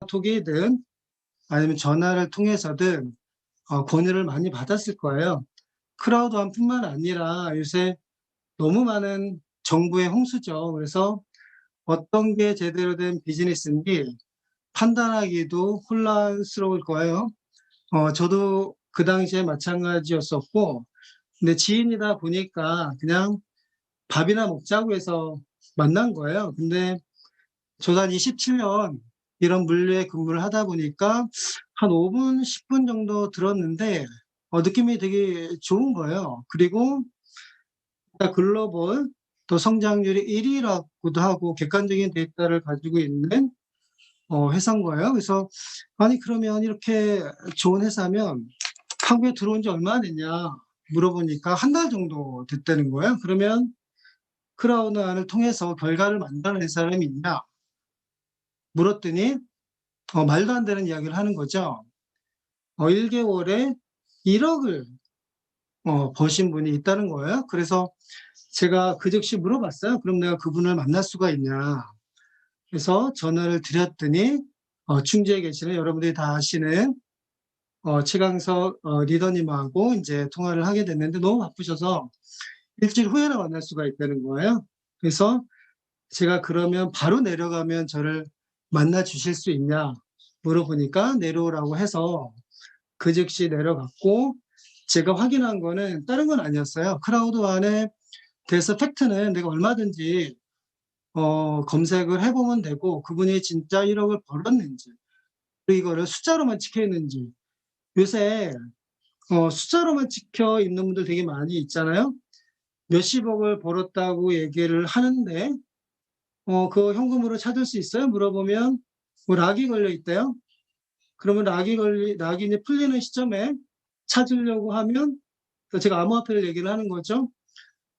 카카오톡이든 아니면 전화를 통해서든 권유를 많이 받았을 거예요. 크라우드완뿐만 아니라 요새 너무 많은 정부의 홍수죠. 그래서 어떤 게 제대로 된 비즈니스인지 판단하기도 혼란스러울 거예요. 저도 그 당시에 마찬가지였었고, 근데 지인이다 보니까 그냥 밥이나 먹자고 해서 만난 거예요. 근데 저도 한 27년 이런 물류에 근무를 하다 보니까 한 5분, 10분 정도 들었는데, 느낌이 되게 좋은 거예요. 그리고 글로벌 또 성장률이 1위라고도 하고 객관적인 데이터를 가지고 있는 회사인 거예요. 그래서 아니 그러면 이렇게 좋은 회사면 한국에 들어온 지 얼마나 됐냐 물어보니까 한 달 정도 됐다는 거예요. 그러면 크라우드안을 통해서 결과를 만들어낸 사람이 있냐 물었더니 말도 안 되는 이야기를 하는 거죠. 1개월에 1억을 버신 분이 있다는 거예요. 그래서 제가 그 즉시 물어봤어요. 그럼 내가 그분을 만날 수가 있냐. 그래서 전화를 드렸더니 충주에 계시는 여러분들이 다 아시는 최강석 리더님하고 이제 통화를 하게 됐는데 너무 바쁘셔서 일주일 후에나 만날 수가 있다는 거예요. 그래서 제가 그러면 바로 내려가면 저를 만나 주실 수 있냐 물어보니까 내려오라고 해서 그 즉시 내려갔고 제가 확인한 거는 다른 건 아니었어요. 크라우드완에 대해서 팩트는 내가 얼마든지 검색을 해보면 되고 그분이 진짜 1억을 벌었는지 그리고 이거를 숫자로만 찍혀 있는지 요새 숫자로만 찍혀 있는 분들 되게 많이 있잖아요. 몇십억을 벌었다고 얘기를 하는데 그거 현금으로 찾을 수 있어요? 물어보면 뭐 락이 걸려 있대요. 그러면 락이 이제 풀리는 시점에 찾으려고 하면 제가 암호화폐를 얘기를 하는 거죠.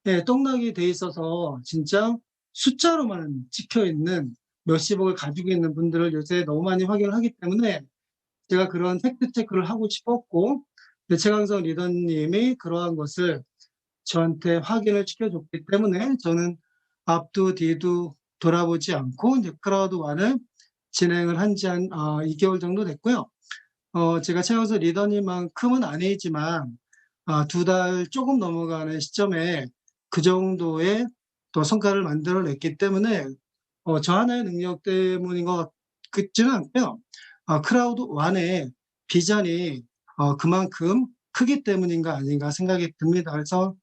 예, 떡락이 돼 있어서 진짜 숫자로만 찍혀 있는 몇십억을 가지고 있는 분들을 요새 너무 많이 확인을 하기 때문에 제가 그런 팩트 체크를 하고 싶었고 최강석 리더님이 그러한 것을 저한테 확인을 시켜줬기 때문에 저는 앞도 뒤도 돌아보지 않고 이제 크라우드완을 진행을 한 지 한 2개월 정도 됐고요. 제가 최강석 리더님만큼은 아니지만 2달 조금 넘어가는 시점에 그 정도의 또 성과를 만들어냈기 때문에 저 하나의 능력 때문인 것 같지는 않고요. 크라우드완의 비전이 그만큼 크기 때문인가 아닌가 생각이 듭니다. 그래서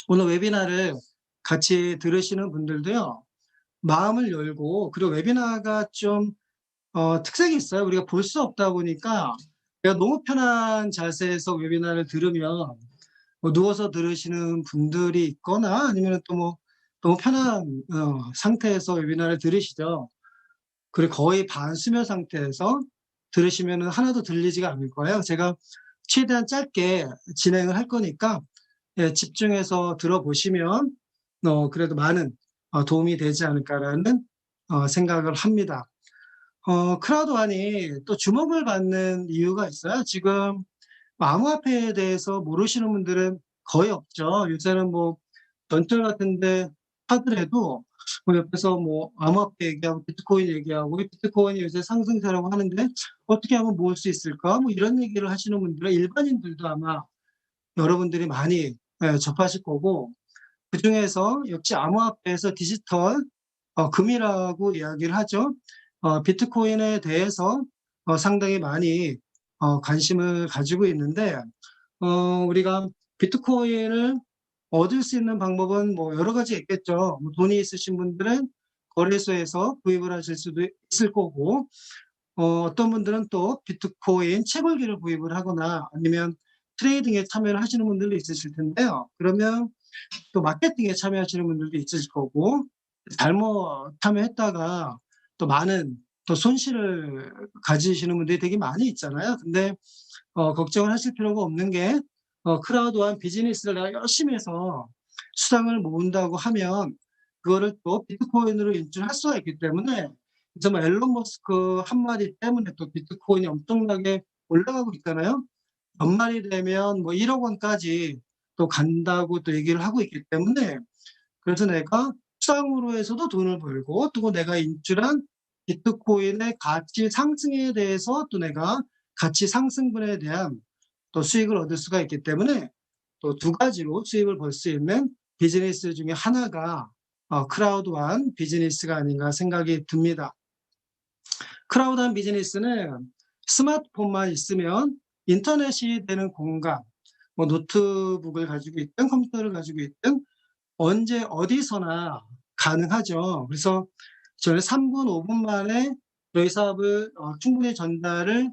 오늘 웨비나를 같이 들으시는 분들도요. 마음을 열고 그리고 웨비나가 좀 특색이 있어요. 우리가 볼 수 없다 보니까 내가 너무 편한 자세에서 웨비나를 들으면 누워서 들으시는 분들이 있거나 아니면 또 뭐 너무 편한 상태에서 웨비나를 들으시죠. 그리고 거의 반수면 상태에서 들으시면 하나도 들리지가 않을 거예요. 제가 최대한 짧게 진행을 할 거니까 예, 집중해서 들어보시면 그래도 많은 도움이 되지 않을까라는 생각을 합니다. 크라우드완이 또 주목을 받는 이유가 있어요. 지금 암호화폐에 대해서 모르시는 분들은 거의 없죠. 요새는 뭐 전철 같은데 하더라도 뭐 옆에서 뭐 암호화폐 얘기하고 비트코인 얘기하고 비트코인이 요새 상승세라고 하는데 어떻게 하면 모을 수 있을까? 뭐 이런 얘기를 하시는 분들은 일반인들도 아마 여러분들이 많이 접하실 거고 그중에서 역시 암호화폐에서 디지털 금이라고 이야기를 하죠. 비트코인에 대해서 상당히 많이 관심을 가지고 있는데 우리가 비트코인을 얻을 수 있는 방법은 뭐 여러 가지 있겠죠. 뭐 돈이 있으신 분들은 거래소에서 구입을 하실 수도 있을 거고 어떤 분들은 또 비트코인 채굴기를 구입을 하거나 아니면 트레이딩에 참여를 하시는 분들도 있으실 텐데요. 그러면 또 마케팅에 참여하시는 분들도 있으실 거고 잘못 참여했다가 또 많은 또 손실을 가지시는 분들이 되게 많이 있잖아요. 근데 걱정을 하실 필요가 없는 게 크라우드완 비즈니스를 내가 열심히 해서 수당을 모은다고 하면 그거를 또 비트코인으로 인출할 수가 있기 때문에 정말 앨런 머스크 한마디 때문에 또 비트코인이 엄청나게 올라가고 있잖아요. 연말이 되면 뭐 1억 원까지 또 간다고 또 얘기를 하고 있기 때문에 그래서 내가 수당으로 해서도 돈을 벌고 또 내가 인출한 비트코인의 가치 상승에 대해서 또 내가 가치 상승분에 대한 또 수익을 얻을 수가 있기 때문에 또 두 가지로 수익을 벌 수 있는 비즈니스 중에 하나가 크라우드완 비즈니스가 아닌가 생각이 듭니다. 크라우드완 비즈니스는 스마트폰만 있으면 인터넷이 되는 공간, 뭐 노트북을 가지고 있든 컴퓨터를 가지고 있든 언제 어디서나 가능하죠. 그래서 저는 3분, 5분 만에 저희 사업을 충분히 전달을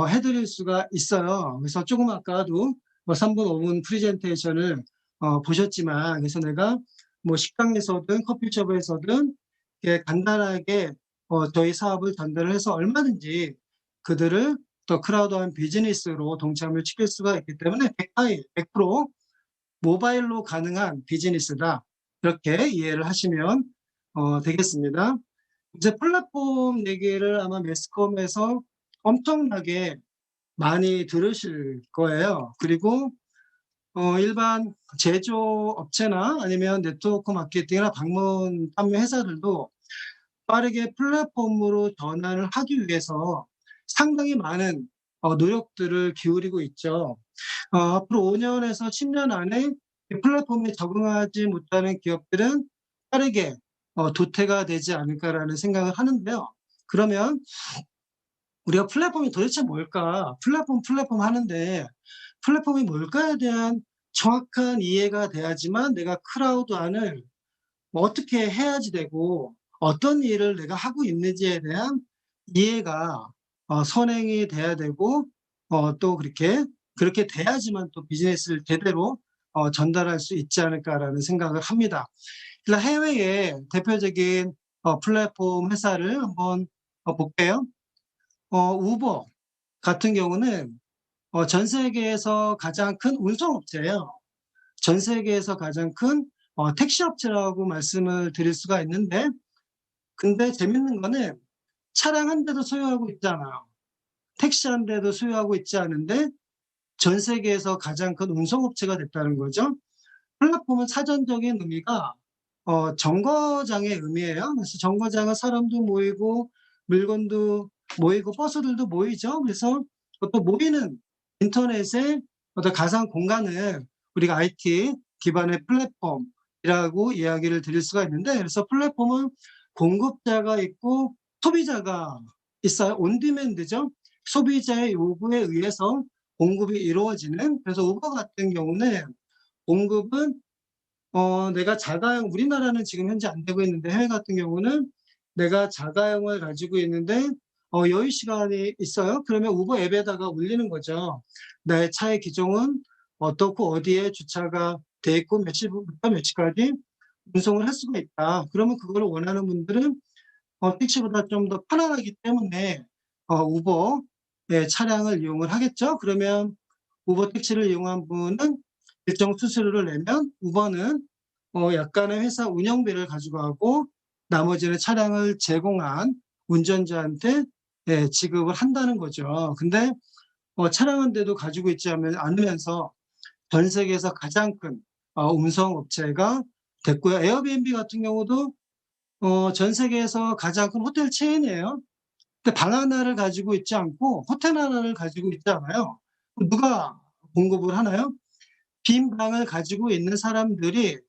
해드릴 수가 있어요. 그래서 조금 아까도 3분, 5분 프레젠테이션을 보셨지만, 그래서 내가 뭐 식당에서든 커피숍에서든 이렇게 간단하게 저희 사업을 전달을 해서 얼마든지 그들을 더 크라우드한 비즈니스로 동참을 시킬 수가 있기 때문에 100% 모바일로 가능한 비즈니스다. 이렇게 이해를 하시면 되겠습니다. 이제 플랫폼 얘기를 아마 매스컴에서 엄청나게 많이 들으실 거예요. 그리고 일반 제조업체나 아니면 네트워크 마케팅이나 방문 판매 회사들도 빠르게 플랫폼으로 전환을 하기 위해서 상당히 많은 노력들을 기울이고 있죠. 앞으로 5년에서 10년 안에 이 플랫폼에 적응하지 못하는 기업들은 빠르게 도태가 되지 않을까라는 생각을 하는데요. 그러면 우리가 플랫폼이 도대체 뭘까? 플랫폼 하는데 플랫폼이 뭘까에 대한 정확한 이해가 돼야지만 내가 크라우드안을 뭐 어떻게 해야지 되고 어떤 일을 내가 하고 있는지에 대한 이해가 선행이 돼야 되고 또 그렇게 돼야지만 또 비즈니스를 제대로 전달할 수 있지 않을까라는 생각을 합니다. 그래서 해외의 대표적인 플랫폼 회사를 한번 볼게요. 우버 같은 경우는 전 세계에서 가장 큰 운송업체예요. 전 세계에서 가장 큰 택시업체라고 말씀을 드릴 수가 있는데, 근데 재밌는 거는 차량 한 대도 소유하고 있지 않아요. 택시 한 대도 소유하고 있지 않은데 전 세계에서 가장 큰 운송업체가 됐다는 거죠. 플랫폼은 사전적인 의미가 정거장의 의미예요. 그래서 정거장은 사람도 모이고 물건도 모이고 버스들도 모이죠. 그래서 어떤 모이는 인터넷의 어떤 가상 공간을 우리가 IT 기반의 플랫폼이라고 이야기를 드릴 수가 있는데, 그래서 플랫폼은 공급자가 있고 소비자가 있어요. 온디맨드죠. 소비자의 요구에 의해서 공급이 이루어지는. 그래서 우버 같은 경우는 공급은 내가 자가용, 우리나라는 지금 현재 안 되고 있는데 해외 같은 경우는 내가 자가용을 가지고 있는데 여유 시간이 있어요. 그러면 우버 앱에다가 올리는 거죠. 나의 차의 기종은 어떻고 어디에 주차가 돼 있고 몇 시부터 몇 시까지 운송을 할 수가 있다. 그러면 그걸 원하는 분들은 택시보다 좀 더 편안하기 때문에 우버의 차량을 이용을 하겠죠. 그러면 우버 택시를 이용한 분은 일정 수수료를 내면 우버는 약간의 회사 운영비를 가지고 가고 나머지는 차량을 제공한 운전자한테 지급을 한다는 거죠. 근데 차량 한 대도 가지고 있지 않으면서 전 세계에서 가장 큰 운송 업체가 됐고요. 에어비앤비 같은 경우도 전 세계에서 가장 큰 호텔 체인이에요. 근데 방 하나를 가지고 있지 않고 호텔 하나를 가지고 있지 않아요. 누가 공급을 하나요? 빈 방을 가지고 있는 사람들이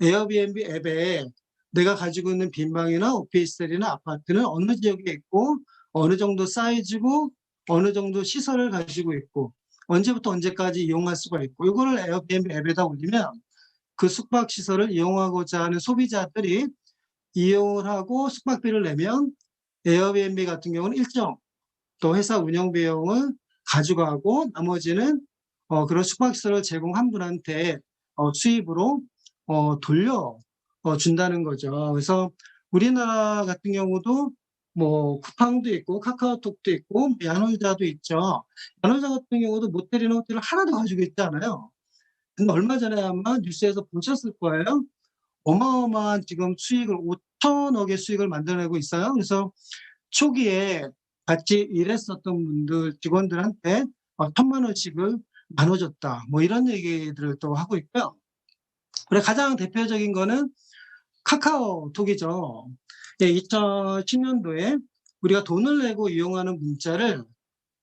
에어비앤비 앱에 내가 가지고 있는 빈 방이나 오피스텔이나 아파트는 어느 지역에 있고 어느 정도 사이즈고 어느 정도 시설을 가지고 있고 언제부터 언제까지 이용할 수가 있고 이거를 에어비앤비 앱에다 올리면 그 숙박 시설을 이용하고자 하는 소비자들이 이용을 하고 숙박비를 내면 에어비앤비 같은 경우는 일정 또 회사 운영 비용을 가져가고 나머지는 그런 숙박시설을 제공한 분한테 수입으로 돌려 준다는 거죠. 그래서 우리나라 같은 경우도 뭐 쿠팡도 있고 카카오톡도 있고 야놀자도 있죠. 야놀자 같은 경우도 모텔이나 호텔을 하나도 가지고 있지 않아요. 근데 얼마 전에 아마 뉴스에서 보셨을 거예요. 어마어마한 지금 수익을 5천억의 수익을 만들어내고 있어요. 그래서 초기에 같이 일했었던 분들 직원들한테 1,000만 원씩을 나눠줬다. 뭐 이런 얘기들을 또 하고 있고요. 그리고 가장 대표적인 거는 카카오톡이죠. 예, 2010년도에 우리가 돈을 내고 이용하는 문자를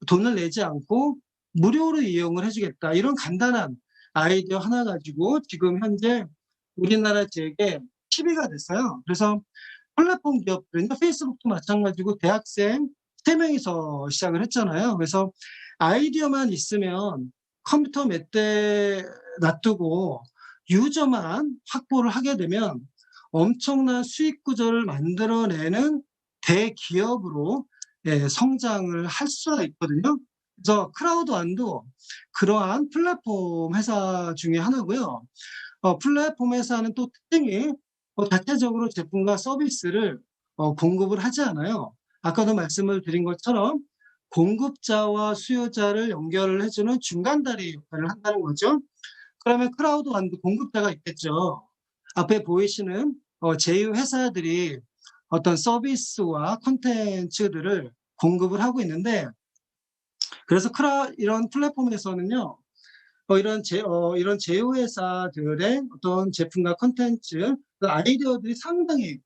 돈을 내지 않고 무료로 이용을 해 주겠다. 이런 간단한 아이디어 하나 가지고 지금 현재 우리나라 지역에 시비가 됐어요. 그래서 플랫폼 기업들은요, 페이스북도 마찬가지고 대학생 3명이서 시작을 했잖아요. 그래서 아이디어만 있으면 컴퓨터 몇 대 놔두고 유저만 확보를 하게 되면 엄청난 수익 구조를 만들어내는 대기업으로 성장을 할 수가 있거든요. 그래서 크라우드완도 그러한 플랫폼 회사 중에 하나고요. 플랫폼 회사는 또 특징이 자체적으로 제품과 서비스를 공급을 하지 않아요. 아까도 말씀을 드린 것처럼 공급자와 수요자를 연결을 해 주는 중간다리 역할을 한다는 거죠. 그러면 크라우드완도 공급자가 있겠죠. 앞에 보이시는 제휴 회사들이 어떤 서비스와 콘텐츠들을 공급을 하고 있는데, 그래서 이런 플랫폼에서는요, 이런 제휴 회사들의 어떤 제품과 콘텐츠, 그 아이디어들이 상당히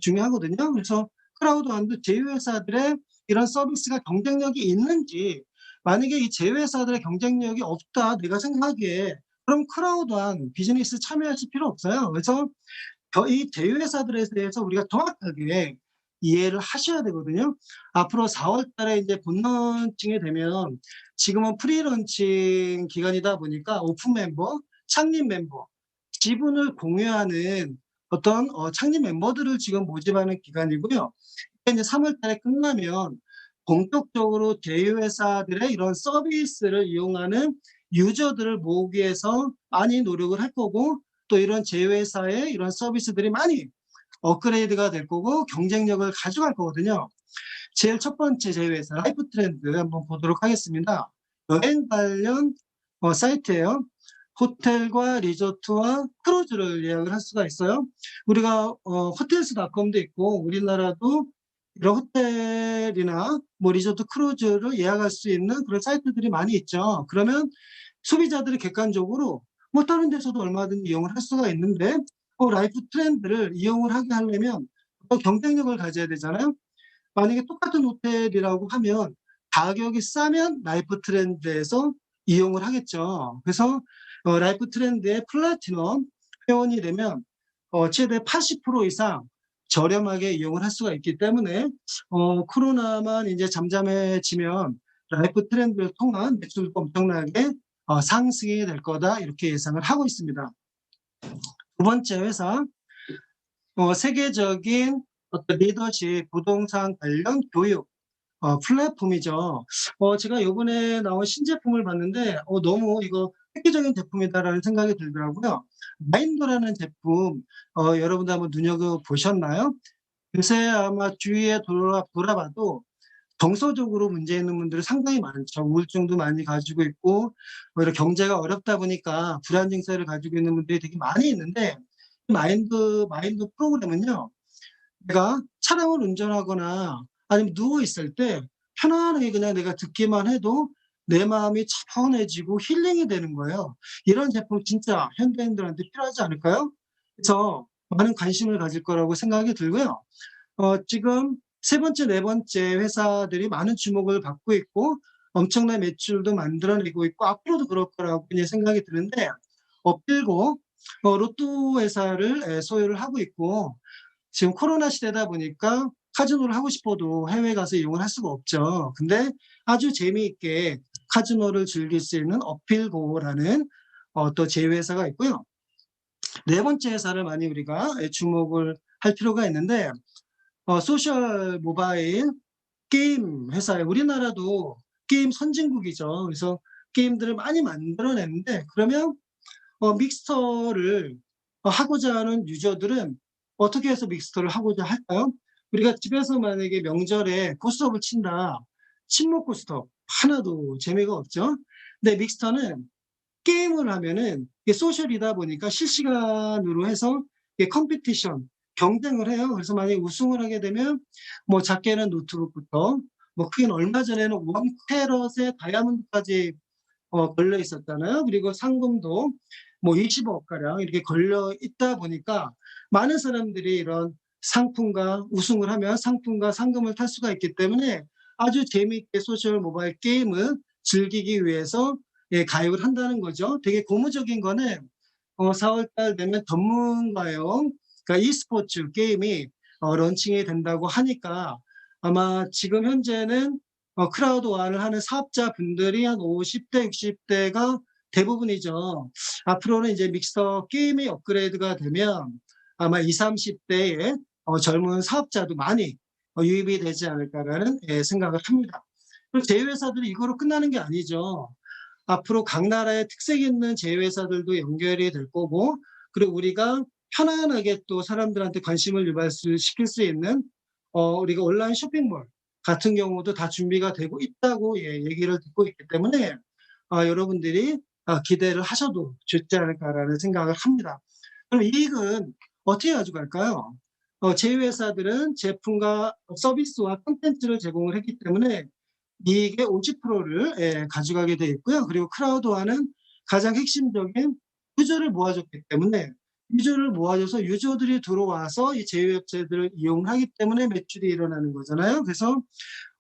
중요하거든요. 그래서 크라우드완도 제휴 회사들의 이런 서비스가 경쟁력이 있는지, 만약에 이 제휴 회사들의 경쟁력이 없다, 내가 생각하기에, 그럼 크라우드완 비즈니스 참여하실 필요 없어요. 그래서 이 제휴회사들에 대해서 우리가 정확하게 이해를 하셔야 되거든요. 앞으로 4월 달에 이제 본론칭이 되면, 지금은 프리런칭 기간이다 보니까 오픈 멤버, 창립 멤버, 지분을 공유하는 어떤 창립 멤버들을 지금 모집하는 기간이고요. 이제 3월 달에 끝나면 본격적으로 제휴회사들의 이런 서비스를 이용하는 유저들을 모으기 위해서 많이 노력을 할 거고, 또 이런 제휴회사의 이런 서비스들이 많이 업그레이드가 될 거고 경쟁력을 가져갈 거거든요. 제일 첫 번째 제휴회사 라이프 트렌드 한번 보도록 하겠습니다. 여행 관련 사이트예요. 호텔과 리조트와 크루즈를 예약을 할 수가 있어요. 우리가 호텔스닷컴도 있고, 우리나라도 이런 호텔이나 뭐 리조트 크루즈를 예약할 수 있는 그런 사이트들이 많이 있죠. 그러면 소비자들이 객관적으로 뭐 다른 데서도 얼마든지 이용을 할 수가 있는데, 라이프 트렌드를 이용을 하게 하려면 경쟁력을 가져야 되잖아요. 만약에 똑같은 호텔이라고 하면 가격이 싸면 라이프 트렌드에서 이용을 하겠죠. 그래서 라이프 트렌드의 플래티넘 회원이 되면 최대 80% 이상 저렴하게 이용을 할 수가 있기 때문에 코로나만 이제 잠잠해지면 라이프 트렌드를 통한 매출도 엄청나게 상승이 될 거다, 이렇게 예상을 하고 있습니다. 두 번째 회사, 세계적인 어떤 리더십, 부동산 관련 교육 플랫폼이죠. 제가 요번에 나온 신제품을 봤는데 너무 이거 획기적인 제품이다라는 생각이 들더라고요. 마인도라는 제품, 여러분들 한번 눈여겨보셨나요? 요새 아마 주위에 돌아봐도 정서적으로 문제 있는 분들이 상당히 많죠. 우울증도 많이 가지고 있고, 이런 경제가 어렵다 보니까 불안 증세를 가지고 있는 분들이 되게 많이 있는데, 마인드 프로그램은요, 내가 차량을 운전하거나 아니면 누워 있을 때 편안하게 그냥 내가 듣기만 해도 내 마음이 차분해지고 힐링이 되는 거예요. 이런 제품 진짜 현대인들한테 필요하지 않을까요? 그래서 많은 관심을 가질 거라고 생각이 들고요. 지금 세 번째, 네 번째 회사들이 많은 주목을 받고 있고 엄청난 매출도 만들어내고 있고 앞으로도 그럴 거라고 이제 생각이 드는데, 업빌고 로또 회사를 소유를 하고 있고, 지금 코로나 시대다 보니까 카지노를 하고 싶어도 해외에 가서 이용을 할 수가 없죠. 근데 아주 재미있게 카지노를 즐길 수 있는 어필고라는 또 제휴회사가 있고요. 네 번째 회사를 많이 우리가 주목을 할 필요가 있는데, 소셜 모바일 게임 회사에, 우리나라도 게임 선진국이죠. 그래서 게임들을 많이 만들어내는데, 그러면 믹스터를 하고자 하는 유저들은 어떻게 해서 믹스터를 하고자 할까요? 우리가 집에서 만약에 명절에 고스톱을 친다. 친목 고스톱 하나도 재미가 없죠. 근데 믹스터는 게임을 하면은 이게 소셜이다 보니까 실시간으로 해서 이게 컴피티션, 경쟁을 해요. 그래서 만약에 우승을 하게 되면 뭐 작게는 노트북부터 뭐 크게는 얼마 전에는 1캐럿의 다이아몬드까지 걸려 있었잖아요. 그리고 상금도 뭐 20억 가량 이렇게 걸려 있다 보니까 많은 사람들이 이런 상품과 우승을 하면 상품과 상금을 탈 수가 있기 때문에 아주 재미있게 소셜 모바일 게임을 즐기기 위해서 가입을 한다는 거죠. 되게 고무적인 거는 4월 달 되면 전문가용 그러니까 e스포츠 게임이 런칭이 된다고 하니까 아마 지금 현재는 크라우드와를 하는 사업자분들이 한 50대, 60대가 대부분이죠. 앞으로는 이제 믹서 게임이 업그레이드가 되면 아마 20, 30대의 젊은 사업자도 많이 유입이 되지 않을까라는 생각을 합니다. 그리고 제휴회사들이 이거로 끝나는 게 아니죠. 앞으로 각 나라의 특색 있는 제휴회사들도 연결이 될 거고, 그리고 우리가 편안하게 또 사람들한테 관심을 유발시킬 수 있는 우리가 온라인 쇼핑몰 같은 경우도 다 준비가 되고 있다고 얘기를 듣고 있기 때문에 여러분들이 기대를 하셔도 좋지 않을까라는 생각을 합니다. 그럼 이익은 어떻게 가져갈까요? 제휴회사들은 제품과 서비스와 콘텐츠를 제공을 했기 때문에 이익의 50%를 가져가게 돼 있고요. 그리고 크라우드와는 가장 핵심적인 유저를 모아줬기 때문에 유저를 모아줘서 유저들이 들어와서 이 제휴업체들을 이용하기 때문에 매출이 일어나는 거잖아요. 그래서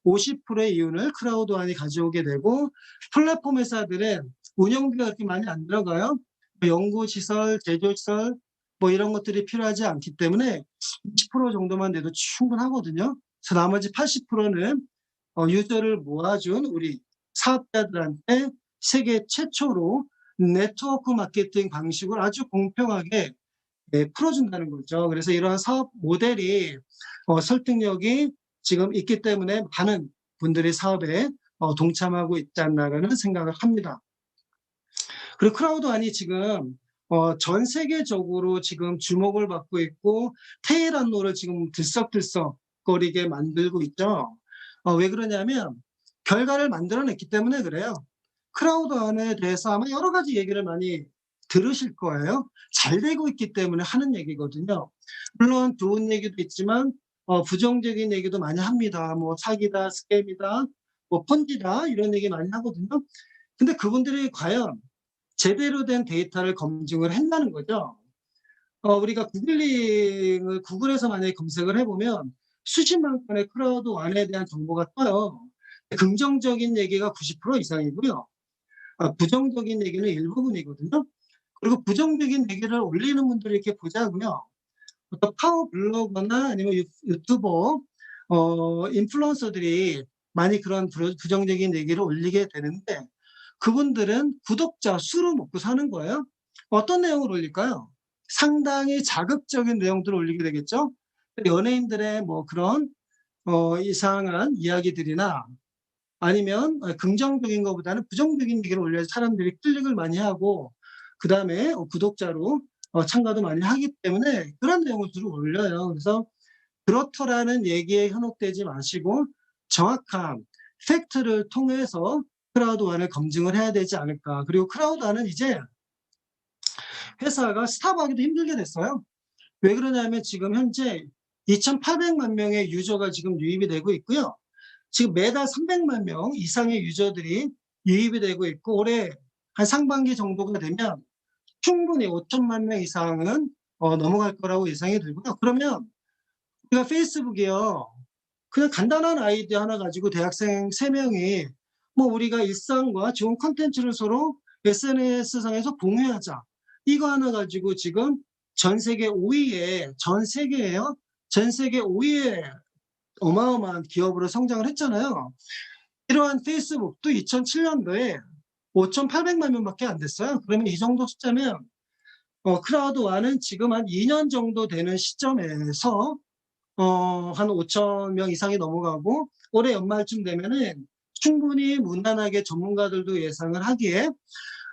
50%의 이윤을 크라우드완이 가져오게 되고 플랫폼 회사들은 운영비가 그렇게 많이 안 들어가요. 연구시설, 제조시설 뭐 이런 것들이 필요하지 않기 때문에 20% 정도만 돼도 충분하거든요. 그래서 나머지 80%는 유저를 모아준 우리 사업자들한테 세계 최초로 네트워크 마케팅 방식을 아주 공평하게 풀어준다는 거죠. 그래서 이러한 사업 모델이 설득력이 지금 있기 때문에 많은 분들이 사업에 동참하고 있지 않나라는 생각을 합니다. 그리고 크라우드완이 지금 전 세계적으로 지금 주목을 받고 있고 테헤란로를 지금 들썩들썩거리게 만들고 있죠. 왜 그러냐면 결과를 만들어냈기 때문에 그래요. 크라우드완에 대해서 아마 여러 가지 얘기를 많이 들으실 거예요. 잘 되고 있기 때문에 하는 얘기거든요. 물론 좋은 얘기도 있지만 부정적인 얘기도 많이 합니다. 뭐 사기다, 스캠이다, 뭐 펀지다 이런 얘기 많이 하거든요. 근데 그분들이 과연 제대로 된 데이터를 검증을 했다는 거죠. 우리가 구글에서 만약에 검색을 해보면 수십만 건의 크라우드완에 대한 정보가 떠요. 긍정적인 얘기가 90% 이상이고요. 부정적인 얘기는 일부분이거든요. 그리고 부정적인 얘기를 올리는 분들을 이렇게 보자고요. 어떤 파워 블로거나 아니면 유튜버, 인플루언서들이 많이 그런 부정적인 얘기를 올리게 되는데 그분들은 구독자 수로 먹고 사는 거예요. 어떤 내용을 올릴까요? 상당히 자극적인 내용들을 올리게 되겠죠. 연예인들의 뭐 그런 이상한 이야기들이나 아니면 긍정적인 것보다는 부정적인 얘기를 올려야 사람들이 클릭을 많이 하고 그다음에 구독자로 참가도 많이 하기 때문에 그런 내용을 주로 올려요. 그래서 그렇더라는 얘기에 현혹되지 마시고 정확한 팩트를 통해서 크라우드완을 검증을 해야 되지 않을까. 그리고 크라우드완은 이제 회사가 스탑하기도 힘들게 됐어요. 왜 그러냐면 지금 현재 2,800만 명의 유저가 지금 유입이 되고 있고요. 지금 매달 300만 명 이상의 유저들이 유입이 되고 있고 올해 한 상반기 정도가 되면 충분히 5천만 명 이상은 넘어갈 거라고 예상이 들고요. 그러면 우리가 페이스북이요. 그냥 간단한 아이디어 하나 가지고 대학생 3명이 뭐 우리가 일상과 좋은 콘텐츠를 서로 SNS상에서 공유하자. 이거 하나 가지고 지금 전 세계 5위에 전 세계에요. 전 세계 5위에 어마어마한 기업으로 성장을 했잖아요. 이러한 페이스북도 2007년도에 5,800만 명밖에 안 됐어요. 그러면 이 정도 숫자면 크라우드완은 지금 한 2년 정도 되는 시점에서 한 5천 명 이상이 넘어가고 올해 연말쯤 되면은 충분히 무난하게 전문가들도 예상을 하기에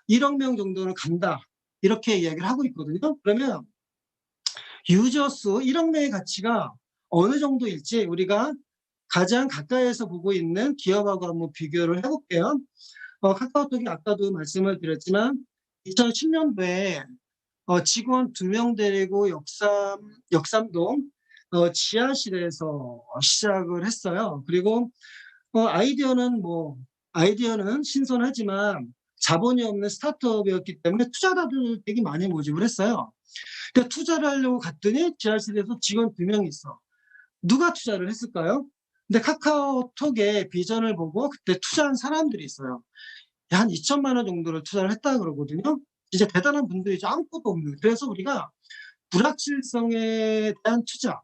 1억 명 정도는 간다. 이렇게 이야기를 하고 있거든요. 그러면 유저 수 1억 명의 가치가 어느 정도일지 우리가 가장 가까이에서 보고 있는 기업하고 한번 비교를 해볼게요. 카카오톡이 아까도 말씀을 드렸지만 2010년도에 직원 2명 데리고 역삼동 지하실에서 시작을 했어요. 그리고 아이디어는 신선하지만 자본이 없는 스타트업이었기 때문에 투자자들 되게 많이 모집을 했어요. 근데 투자를 하려고 갔더니 지하실에서 직원 2명이 있어. 누가 투자를 했을까요? 근데 카카오톡의 비전을 보고 그때 투자한 사람들이 있어요. 한 2천만 원 정도를 투자를 했다 그러거든요. 진짜 대단한 분들이죠. 아무것도 없는. 그래서 우리가 불확실성에 대한 투자,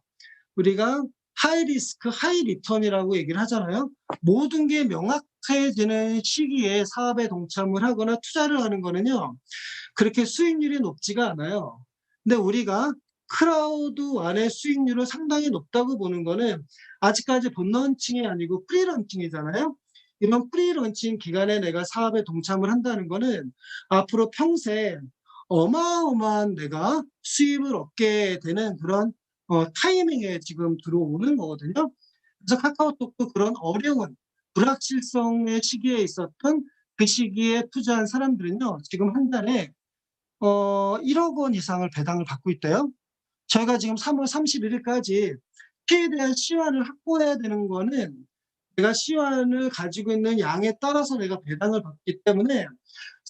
우리가 하이 리스크 하이 리턴이라고 얘기를 하잖아요. 모든 게 명확해지는 시기에 사업에 동참을 하거나 투자를 하는 거는요, 그렇게 수익률이 높지가 않아요. 근데 우리가 크라우드 안의 수익률을 상당히 높다고 보는 거는 아직까지 본 런칭이 아니고 프리 런칭이잖아요. 이런 프리 런칭 기간에 내가 사업에 동참을 한다는 거는 앞으로 평생 어마어마한 내가 수입을 얻게 되는 그런 타이밍에 지금 들어오는 거거든요. 그래서 카카오톡도 그런 어려운 불확실성의 시기에 있었던 그 시기에 투자한 사람들은요, 지금 한 달에 1억 원 이상을 배당을 받고 있대요. 저희가 지금 3월 31 일까지 피에 대한 시환을 확보해야 되는 거는 내가 시환을 가지고 있는 양에 따라서 내가 배당을 받기 때문에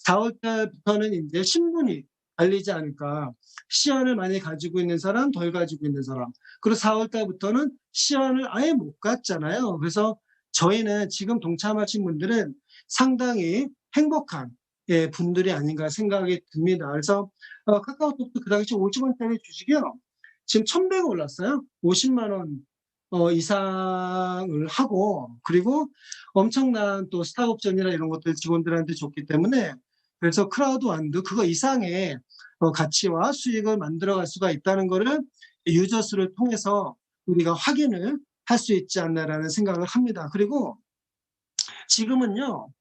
4월 달부터는 인제 신분이 갈리지 않을까. 시환을 많이 가지고 있는 사람, 덜 가지고 있는 사람. 그리고 4월 달부터는 시환을 아예 못 갖잖아요. 그래서 저희는 지금 동참하신 분들은 상당히 행복한 분들이 아닌가 생각이 듭니다. 그래서 카카오톡도 그 당시 50 원짜리 주식이요. 지금 1,100원 올랐어요. 50만 원 이상을 하고, 그리고 엄청난 또 스탁 옵션이나 이런 것들 직원들한테 줬기 때문에, 그래서 크라우드 완드 그거 이상의 가치와 수익을 만들어갈 수가 있다는 거를 유저 수를 통해서 우리가 확인을 할 수 있지 않나라는 생각을 합니다. 그리고 지금은요,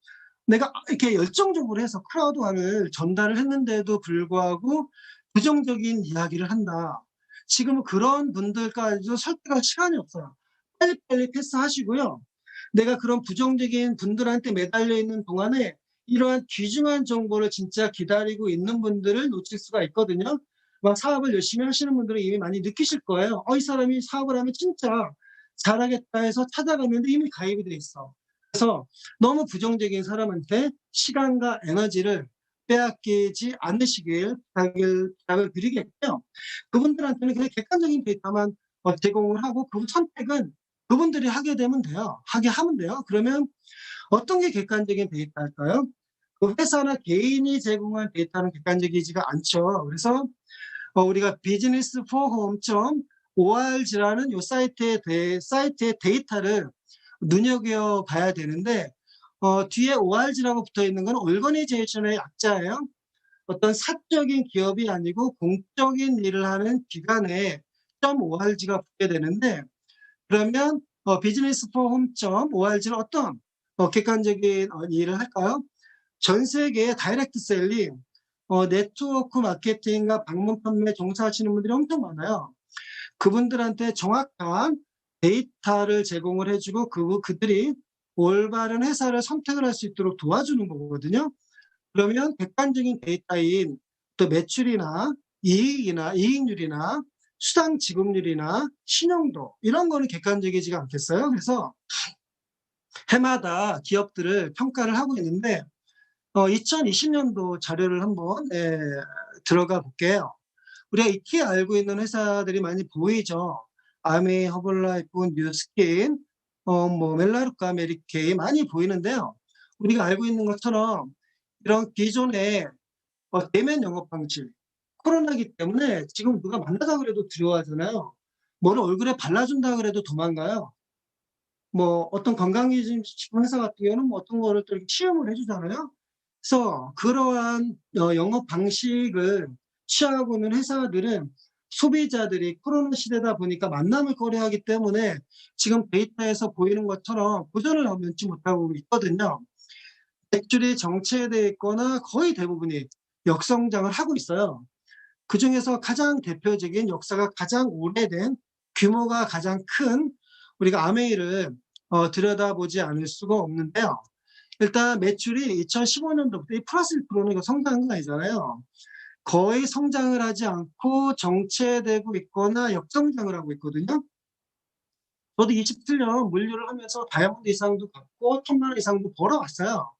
내가 이렇게 열정적으로 해서 크라우드완을 전달을 했는데도 불구하고 부정적인 이야기를 한다. 지금은 그런 분들까지도 설득할 시간이 없어요. 빨리빨리 패스하시고요. 내가 그런 부정적인 분들한테 매달려 있는 동안에 이러한 귀중한 정보를 진짜 기다리고 있는 분들을 놓칠 수가 있거든요. 막 사업을 열심히 하시는 분들은 이미 많이 느끼실 거예요. 이 사람이 사업을 하면 진짜 잘하겠다 해서 찾아갔는데 이미 가입이 돼 있어. 그래서 너무 부정적인 사람한테 시간과 에너지를 빼앗기지 않으시길 부탁을 드리겠고요. 그분들한테는 그냥 객관적인 데이터만 제공을 하고 그 선택은 그분들이 하게 되면 돼요. 하게 하면 돼요. 그러면 어떤 게 객관적인 데이터일까요? 그 회사나 개인이 제공한 데이터는 객관적이지가 않죠. 그래서 우리가 비즈니스 포홈 .org라는 요 사이트의 데이터를 눈여겨봐야 되는데, 뒤에 org라고 붙어있는 건 organization의 약자예요. 어떤 사적인 기업이 아니고 공적인 일을 하는 기관에 .org가 붙게 되는데, 그러면 비즈니스 포홈 .org는 어떤 객관적인 일을 할까요? 전 세계의 다이렉트 셀링, 네트워크 마케팅과 방문 판매 종사하시는 분들이 엄청 많아요. 그분들한테 정확한 데이터를 제공을 해주고 그들이 올바른 회사를 선택을 할 수 있도록 도와주는 거거든요. 그러면 객관적인 데이터인 또 매출이나 이익률이나 수당 지급률이나 신용도 이런 거는 객관적이지가 않겠어요? 그래서 해마다 기업들을 평가를 하고 있는데 2020년도 자료를 한번 들어가 볼게요. 우리가 익히 알고 있는 회사들이 많이 보이죠. 아메, 허블라이프, 뉴스킨, 멜라루카, 메리케이 많이 보이는데요. 우리가 알고 있는 것처럼 이런 기존의 대면 영업 방식, 코로나기 때문에 지금 누가 만나자 그래도 두려워하잖아요. 뭐를 얼굴에 발라준다 그래도 도망가요. 뭐 어떤 건강기준식품 회사 같은 경우는 뭐 어떤 거를 또 이렇게 시험을 해주잖아요. 그래서 그러한 영업 방식을 취하고 있는 회사들은 소비자들이 코로나 시대다 보니까 만남을 꺼려하기 때문에 지금 데이터에서 보이는 것처럼 고전을 넘지 못하고 있거든요. 매출이 정체되어 있거나 거의 대부분이 역성장을 하고 있어요. 그중에서 가장 대표적인 역사가 가장 오래된 규모가 가장 큰 우리가 아메이를 들여다보지 않을 수가 없는데요. 일단 매출이 2015년도부터 플러스 1%는 이거 성장한 건 아니잖아요. 거의 성장을 하지 않고 정체되고 있거나 역성장을 하고 있거든요. 저도 27년 물류를 하면서 다이아몬드 이상도 받고 1,000만 원 이상도 벌어왔어요.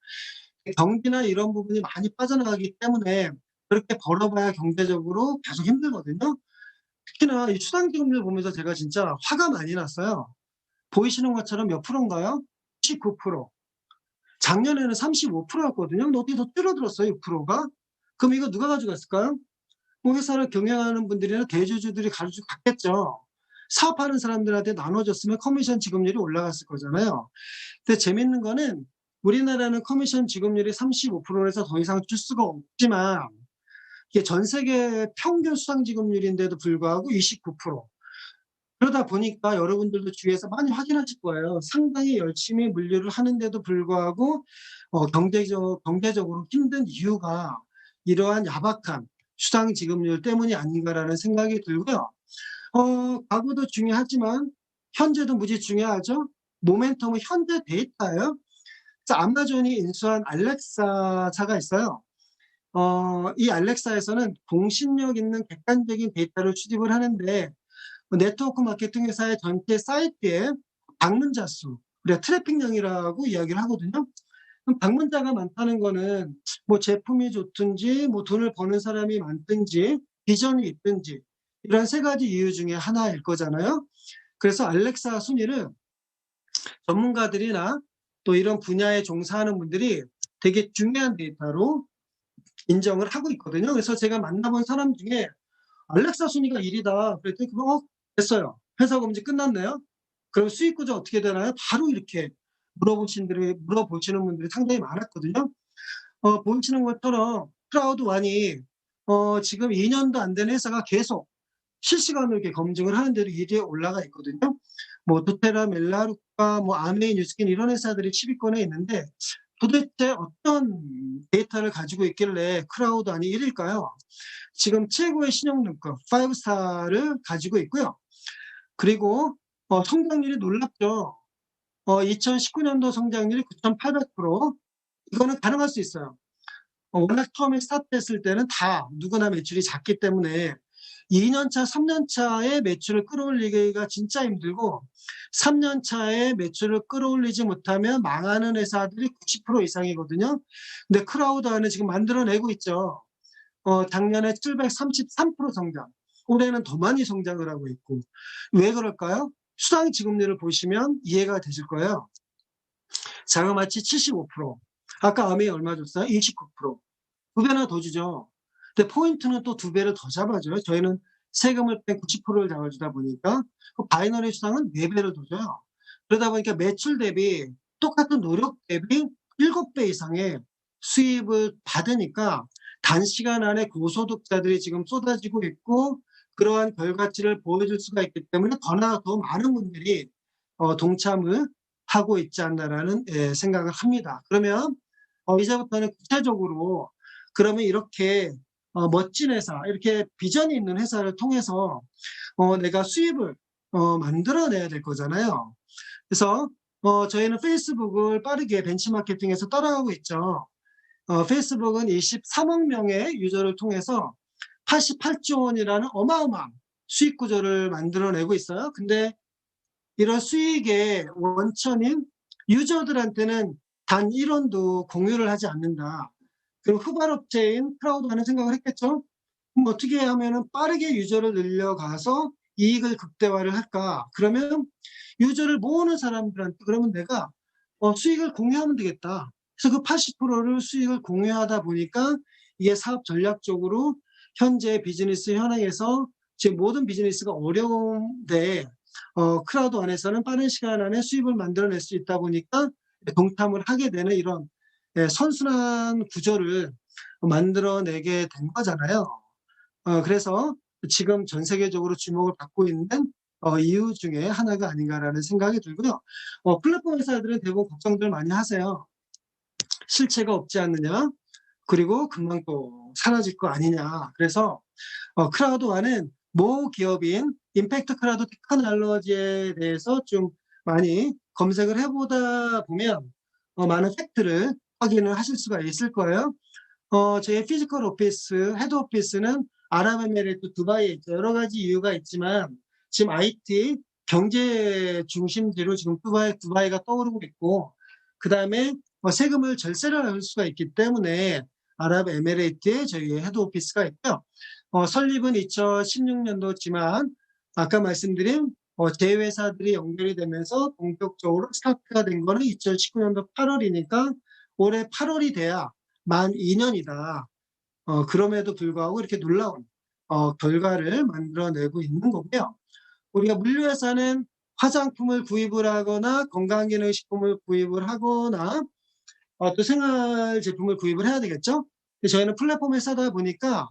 경비나 이런 부분이 많이 빠져나가기 때문에 그렇게 벌어봐야 경제적으로 계속 힘들거든요. 특히나 이 수당지급률 보면서 제가 진짜 화가 많이 났어요. 보이시는 것처럼 몇 프로인가요? 19%. 작년에는 35%였거든요. 근데 어떻게 더 줄어들었어요, 6%가? 그럼 이거 누가 가져갔을까요? 뭐 회사를 경영하는 분들이나 대주주들이 가지고 갔겠죠. 사업하는 사람들한테 나눠줬으면 커미션 지급률이 올라갔을 거잖아요. 근데 재밌는 거는 우리나라는 커미션 지급률이 35%에서 더 이상 줄 수가 없지만 이게 전 세계 평균 수당 지급률인데도 불구하고 29%. 그러다 보니까 여러분들도 주위에서 많이 확인하실 거예요. 상당히 열심히 물류를 하는데도 불구하고 경제적으로 힘든 이유가 이러한 야박한 수당 지급률 때문이 아닌가라는 생각이 들고요. 과거도 중요하지만 현재도 무지 중요하죠. 모멘텀은 현재 데이터예요. 그래서 아마존이 인수한 알렉사사가 있어요. 이 알렉사에서는 공신력 있는 객관적인 데이터를 수집을 하는데 네트워크 마케팅 회사의 전체 사이트에 방문자 수, 우리가 트래픽량이라고 이야기를 하거든요. 그럼 방문자가 많다는 거는 뭐 제품이 좋든지 뭐 돈을 버는 사람이 많든지 비전이 있든지 이런 세 가지 이유 중에 하나일 거잖아요. 그래서 알렉사 순위를 전문가들이나 또 이런 분야에 종사하는 분들이 되게 중요한 데이터로 인정을 하고 있거든요. 그래서 제가 만나본 사람 중에 알렉사 순위가 1위다. 그랬더니 됐어요. 회사 검증 끝났네요. 그럼 수익 구조 어떻게 되나요? 바로 이렇게 물어보시는 분들이 상당히 많았거든요. 보시는 것처럼 크라우드 완이 지금 2년도 안 된 회사가 계속 실시간으로 이렇게 검증을 하는데도 1위에 올라가 있거든요. 뭐 도테라, 멜라루카, 뭐 아메이, 뉴스킨 이런 회사들이 10위권에 있는데 도대체 어떤 데이터를 가지고 있길래 크라우드 완이 1위일까요? 지금 최고의 신용등급 5스타를 가지고 있고요. 그리고 성장률이 놀랍죠. 2019년도 성장률이 9,800%. 이거는 가능할 수 있어요. 워낙 처음에 스타트했을 때는 다 누구나 매출이 작기 때문에 2년 차, 3년 차에 매출을 끌어올리기가 진짜 힘들고 3년 차에 매출을 끌어올리지 못하면 망하는 회사들이 90% 이상이거든요. 근데 크라우드완은 지금 만들어내고 있죠. 작년에 733% 성장. 올해는 더 많이 성장을 하고 있고. 왜 그럴까요? 수당 지급률을 보시면 이해가 되실 거예요. 자그마치 75%. 아까 아메이 얼마 줬어요? 29%. 두 배나 더 주죠. 근데 포인트는 또 두 배를 더 잡아줘요. 저희는 세금을 뺀 90%를 잡아주다 보니까 그 바이너리 수당은 네 배를 더 줘요. 그러다 보니까 매출 대비 똑같은 노력 대비 7배 이상의 수입을 받으니까 단시간 안에 고소득자들이 지금 쏟아지고 있고 그러한 결과치를 보여줄 수가 있기 때문에 더 많은 분들이 동참을 하고 있지 않나라는 생각을 합니다. 그러면 이제부터는 구체적으로 그러면 이렇게 멋진 회사, 이렇게 비전이 있는 회사를 통해서 내가 수입을 만들어내야 될 거잖아요. 그래서 저희는 페이스북을 빠르게 벤치마케팅에서 따라가고 있죠. 페이스북은 23억 명의 유저를 통해서 88조 원이라는 어마어마한 수익 구조를 만들어내고 있어요. 근데 이런 수익의 원천인 유저들한테는 단 1원도 공유를 하지 않는다. 그럼 후발업체인 크라우드와는 생각을 했겠죠. 그럼 어떻게 하면은 빠르게 유저를 늘려가서 이익을 극대화를 할까? 그러면 유저를 모으는 사람들한테 그러면 내가 수익을 공유하면 되겠다. 그래서 그 80%를 수익을 공유하다 보니까 이게 사업 전략적으로 현재 비즈니스 현황에서 지금 모든 비즈니스가 어려운데 크라우드 안에서는 빠른 시간 안에 수입을 만들어낼 수 있다 보니까 동참을 하게 되는 이런 선순환 구조를 만들어내게 된 거잖아요. 그래서 지금 전 세계적으로 주목을 받고 있는 이유 중에 하나가 아닌가라는 생각이 들고요. 플랫폼 회사들은 대부분 걱정들 많이 하세요. 실체가 없지 않느냐? 그리고 금방 또 사라질 거 아니냐? 그래서 크라우드와는 모 기업인 임팩트 크라우드 테크놀로지에 대해서 좀 많이 검색을 해보다 보면 많은 팩트를 확인을 하실 수가 있을 거예요. 저희 피지컬 오피스, 헤드 오피스는 아랍에미레이트 두바이에 있죠. 여러 가지 이유가 있지만 지금 IT 경제 중심지로 지금 두바이가 떠오르고 있고 그 다음에 세금을 절세를 할 수가 있기 때문에 아랍에미레이트에 저희의 헤드 오피스가 있고요. 설립은 2016년도지만 아까 말씀드린 제휴회사들이 연결이 되면서 본격적으로 스타트가 된 거는 2019년도 8월이니까 올해 8월이 돼야 만 2년이다. 그럼에도 불구하고 이렇게 놀라운 결과를 만들어내고 있는 거고요. 우리가 물류회사는 화장품을 구입을 하거나 건강기능식품을 구입을 하거나 또 생활 제품을 구입을 해야 되겠죠. 근데 저희는 플랫폼에 사다 보니까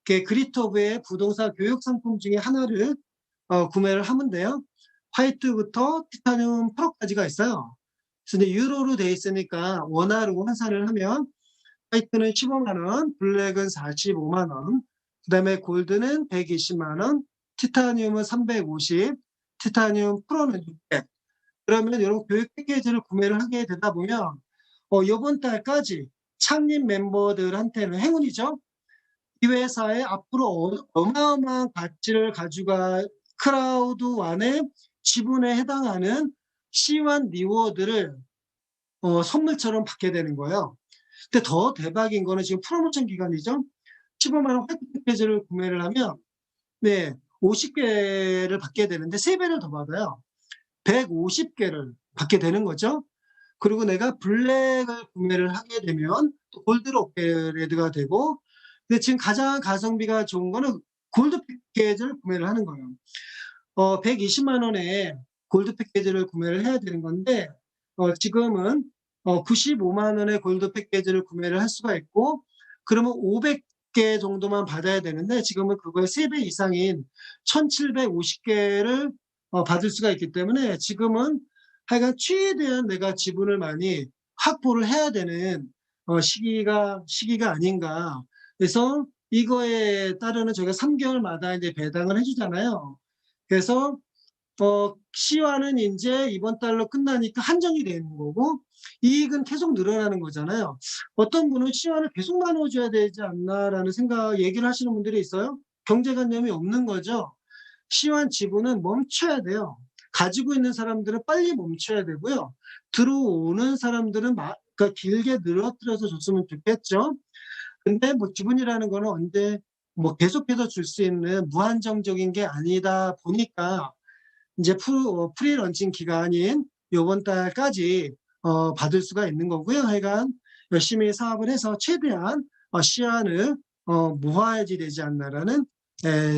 그리터브의 부동산 교육 상품 중에 하나를 구매를 하면 돼요. 화이트부터 티타늄 프로까지가 있어요. 그래서 이제 유로로 돼 있으니까 원화로 환산을 하면 화이트는 15만 원, 블랙은 45만 원, 그다음에 골드는 120만 원, 티타늄은 350, 티타늄 프로는 600. 그러면 이런 교육 패키지를 구매를 하게 되다 보면 이번 달까지 창립 멤버들한테는 행운이죠. 이 회사에 앞으로 어마어마한 가치를 가져갈 크라우드1의 지분에 해당하는 C1 리워드를 선물처럼 받게 되는 거예요. 근데 더 대박인 거는 지금 프로모션 기간이죠. 15만 원 화이트 패키지를 구매를 하면 50개를 받게 되는데 3배를 더 받아요. 150개를 받게 되는 거죠. 그리고 내가 블랙을 구매를 하게 되면 또 골드로 업그레이드가 되고, 근데 지금 가장 가성비가 좋은 거는 골드 패키지를 구매를 하는 거예요. 120만 원에 골드 패키지를 구매를 해야 되는 건데 지금은 95만 원의 골드 패키지를 구매를 할 수가 있고, 그러면 500개 정도만 받아야 되는데 지금은 그거의 3배 이상인 1750개를 받을 수가 있기 때문에 지금은 하여간 최대한 내가 지분을 많이 확보를 해야 되는 시기가 아닌가. 그래서 이거에 따르는 저희가 3개월마다 이제 배당을 해주잖아요. 그래서 시와는 이제 이번 달로 끝나니까 한정이 되는 거고, 이익은 계속 늘어나는 거잖아요. 어떤 분은 시와를 계속 나눠줘야 되지 않나라는 얘기를 하시는 분들이 있어요. 경제관념이 없는 거죠. 시와 지분은 멈춰야 돼요. 가지고 있는 사람들은 빨리 멈춰야 되고요. 들어오는 사람들은 그러니까 길게 늘어뜨려서 줬으면 좋겠죠. 근데 뭐 지분이라는 거는 언제 뭐 계속해서 줄 수 있는 무한정적인 게 아니다 보니까 이제 프리 런칭 기간인 요번 달까지 받을 수가 있는 거고요. 하여간 열심히 사업을 해서 최대한 시한을 모아야지 되지 않나라는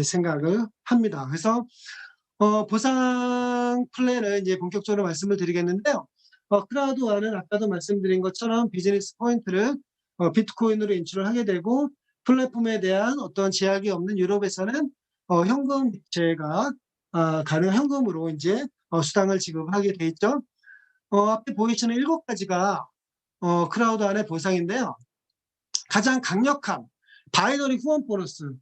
생각을 합니다. 그래서 보상 플랜을 이제 본격적으로 말씀을 드리겠는데요. 크라우드1은 아까도 말씀드린 것처럼 비즈니스 포인트를 비트코인으로 인출을 하게 되고, 플랫폼에 대한 어떤 제약이 없는 유럽에서는 현금 이체가 가능한 현금으로 이제 수당을 지급하게 돼 있죠. 앞에 보이시는 7가지가 크라우드1의 보상인데요. 가장 강력한 바이너리 후원 보너스.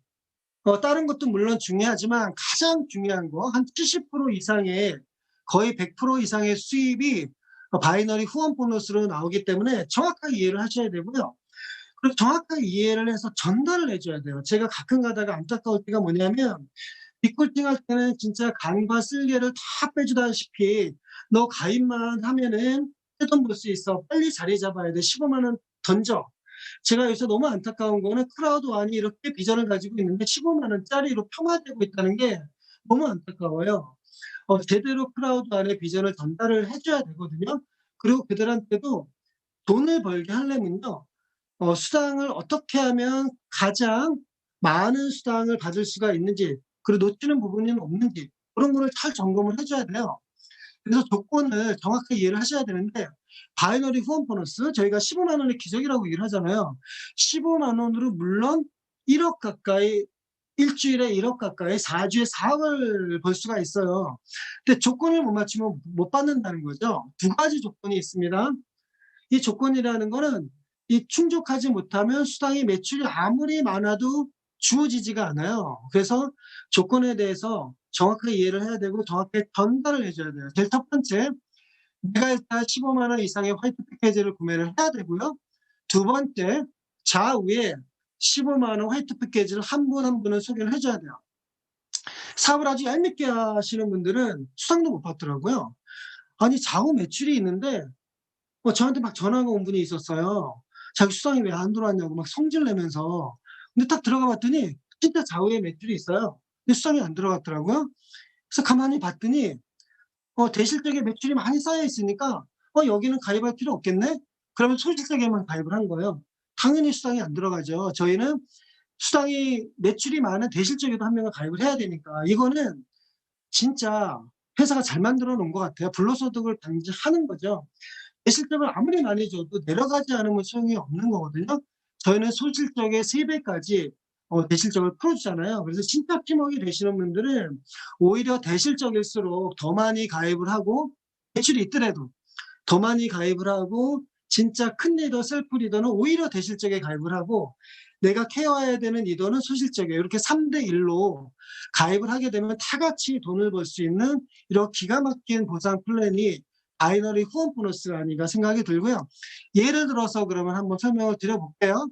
다른 것도 물론 중요하지만 가장 중요한 거 한 70% 이상의 거의 100% 이상의 수입이 바이너리 후원 보너스로 나오기 때문에 정확하게 이해를 하셔야 되고요. 그리고 정확하게 이해를 해서 전달을 해줘야 돼요. 제가 가끔 가다가 안타까울 때가 뭐냐면 리콜팅 할 때는 진짜 간과 쓸개를 다 빼주다시피 너 가입만 하면은 떼돈 벌 수 있어. 빨리 자리 잡아야 돼. 15만 원 던져. 제가 여기서 너무 안타까운 거는 크라우드1이 이렇게 비전을 가지고 있는데 15만 원짜리로 평화되고 있다는 게 너무 안타까워요. 제대로 크라우드1의 비전을 전달을 해줘야 되거든요. 그리고 그들한테도 돈을 벌게 하려면요. 수당을 어떻게 하면 가장 많은 수당을 받을 수가 있는지, 그리고 놓치는 부분이 없는지 그런 거를 잘 점검을 해줘야 돼요. 그래서 조건을 정확하게 이해를 하셔야 되는데, 바이너리 후원 보너스 저희가 15만 원의 기적이라고 얘기를 하잖아요. 15만 원으로 물론 1억 가까이, 일주일에 1억 가까이 4주에 4억을 벌 수가 있어요. 근데 조건을 못 맞추면 못 받는다는 거죠. 2가지 조건이 있습니다. 이 조건이라는 거는 이 충족하지 못하면 수당이 매출이 아무리 많아도 주어지지가 않아요. 그래서 조건에 대해서 정확하게 이해를 해야 되고 정확하게 전달을 해줘야 돼요. 제일 첫 번째, 내가 일단 15만 원 이상의 화이트 패키지를 구매를 해야 되고요. 두 번째, 좌우에 15만 원 화이트 패키지를 한 분 한 분은 소개를 해줘야 돼요. 사업을 아주 얄밉게 하시는 분들은 수당도 못 받더라고요. 아니, 좌우 매출이 있는데 저한테 막 전화가 온 분이 있었어요. 자기 수당이 왜 안 들어왔냐고 막 성질 내면서. 근데 딱 들어가 봤더니 진짜 좌우에 매출이 있어요. 근데 수당이 안 들어갔더라고요. 그래서 가만히 봤더니 대실적에 매출이 많이 쌓여 있으니까 여기는 가입할 필요 없겠네? 그러면 소실적에만 가입을 한 거예요. 당연히 수당이 안 들어가죠. 저희는 수당이 매출이 많은 대실적에도 한 명을 가입을 해야 되니까. 이거는 진짜 회사가 잘 만들어 놓은 것 같아요. 불로소득을 방지하는 거죠. 대실적을 아무리 많이 줘도 내려가지 않으면 소용이 없는 거거든요. 저희는 소실적의 3배까지 대실적을 풀어주잖아요. 그래서 진짜 팀워크가 되시는 분들은 오히려 대실적일수록 더 많이 가입을 하고, 매출이 있더라도 더 많이 가입을 하고, 진짜 큰 리더, 셀프 리더는 오히려 대실적에 가입을 하고, 내가 케어해야 되는 리더는 소실적이에요. 이렇게 3대 1로 가입을 하게 되면 다 같이 돈을 벌 수 있는 이런 기가 막힌 보상 플랜이 바이너리 후원 보너스가 아닌가 생각이 들고요. 예를 들어서 그러면 한번 설명을 드려볼게요.